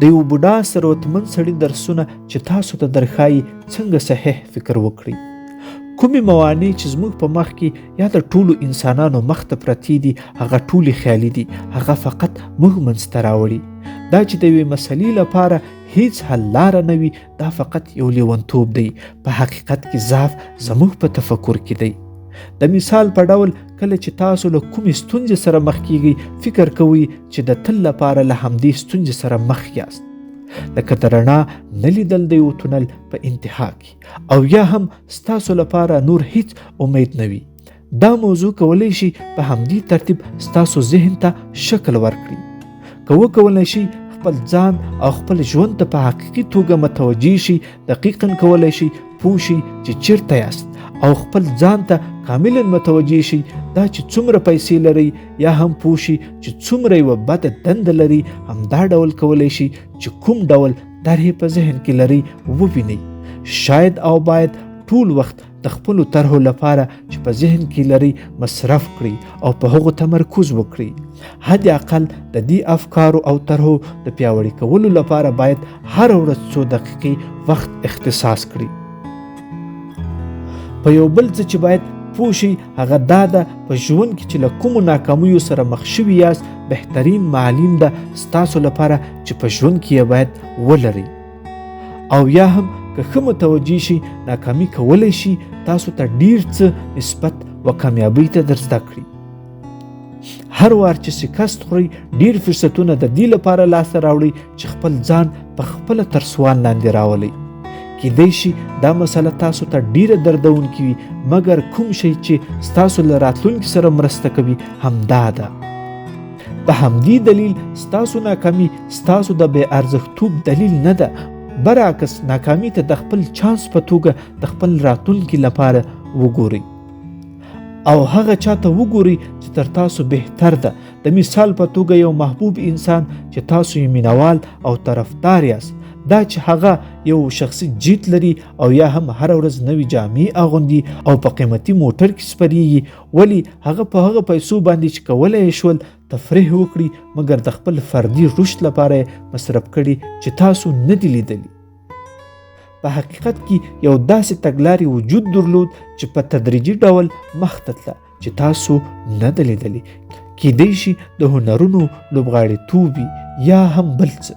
د یو بوډا ثروتمند سړي درسونه چې تاسو ته درښایي څنګه صحیح فکر وکړئ. کومې موانع چې زموږ په مخ کې یا د ټولو انسانانو مخ ته پرتې دي هغه ټولې خیالي دي، هغه فقط موږ منځته راوړي. دا چې د یوې مسلې لپاره هیڅ حل لاره نه وي دا فقط یو لیونتوب دی. په حقیقت کې ضعف زموږ په تفکر کې دی. د مثال په ډول کله چې تاسو له کومې ستونزې سره مخ کیږئ فکر کوئ چې د تل لپاره له همدې ستونزې سره مخ یاست، لکه د رڼا نه لیدل د یو تونل په انتها کې، او یا هم ستاسو لپاره نور هیڅ امید نه وي. دا موضوع کولی شي په همدې ترتیب ستاسو ذهن ته شکل ورکړي. که وکولی شي خپل ځان او خپل ژوند ته په حقیقي توګه متوجه شي، دقیقاً کولی شي پوه شي چې چیرته یاست، او خپل ځان ته کاملا متوجه شي دا چې څومره پیسې لري، یا هم پوه شي چې څومره یوه بده دنده لري. همدا ډول کولی شي چې کوم ډول طرحې په ذهن کې لري ووینئ. شاید او باید ټول وخت د خپلو طرحو لپاره چې په ذهن کې لري مصرف کړئ او په هغو تمرکز وکړئ. حد اقل د دې افکارو او طرحو د پیاوړي کولو لپاره باید هر ورځ 2 دقیقې وخت اختصاص کړئ. په یو بل څه چې باید پوه شئ هغه دا ده په ژوند کې چې له کومو ناکامیو سره مخ شوي یاست بهترین معلم ده ستاسو لپاره چې په ژوند کې یې باید ولرئ. او یا هم که ښه متوجه شي ناکامي کولی شي تاسو ته ډیر څه نسبت و کامیابۍ ته در زده کړي. هر وار چې شکست خورئ ډیر فرصتونه د دې لپاره لاسته راوړئ چې خپل ځان په خپله تر سوال لاندې راولئ. کیدای شي دا مسله تاسو ته ډیره دردونکې وي، مګر کوم شی چې ستاسو له راتلونکي سره مرسته کوي همدا ده. په همدې دلیل ستاسو ناکامي ستاسو د بې ارزښتوب دلیل نه ده، برعکس ناکامي ته د خپل چانس په توګه د خپل راتلونکي لپاره وګورئ، او هغه چاته وګورئ چې تر تاسو بهتر ده. د مثال په توګه یو محبوب انسان چې تاسو یې مینوال او طرفدار یاست، دا چې هغه یو شخصي جیت لري او یا هم هر ورځ نوې جامې اغوندي او په قیمتي موټر کې سپریږي، ولی هغه په هغه پیسو باندې چې کولی شول تفریح وکړي مګر د خپل فردي رشد لپاره مصرف کړي چې تاسو نه دي لیدلی. په حقیقت کې یو داسې تګلارې وجود درلود چې په تدریجي ډول مخ ته تله چې تاسو نه ده لیدلی. کیدای شي د هنرونو لوبغاړیتوب یا هم بل څه،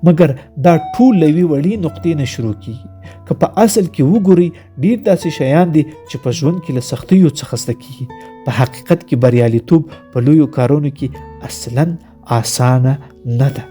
مګر دا ټول له یوې وړې نقطې نه شروع کیږي. که په اصل کې وګورئ ډیر داسې شیان دي چې په ژوند کې له سختیو څخه زده کیږي. په حقیقت کې بریالیتوب په لویو کارونو کې اصلا اسانه نه ده.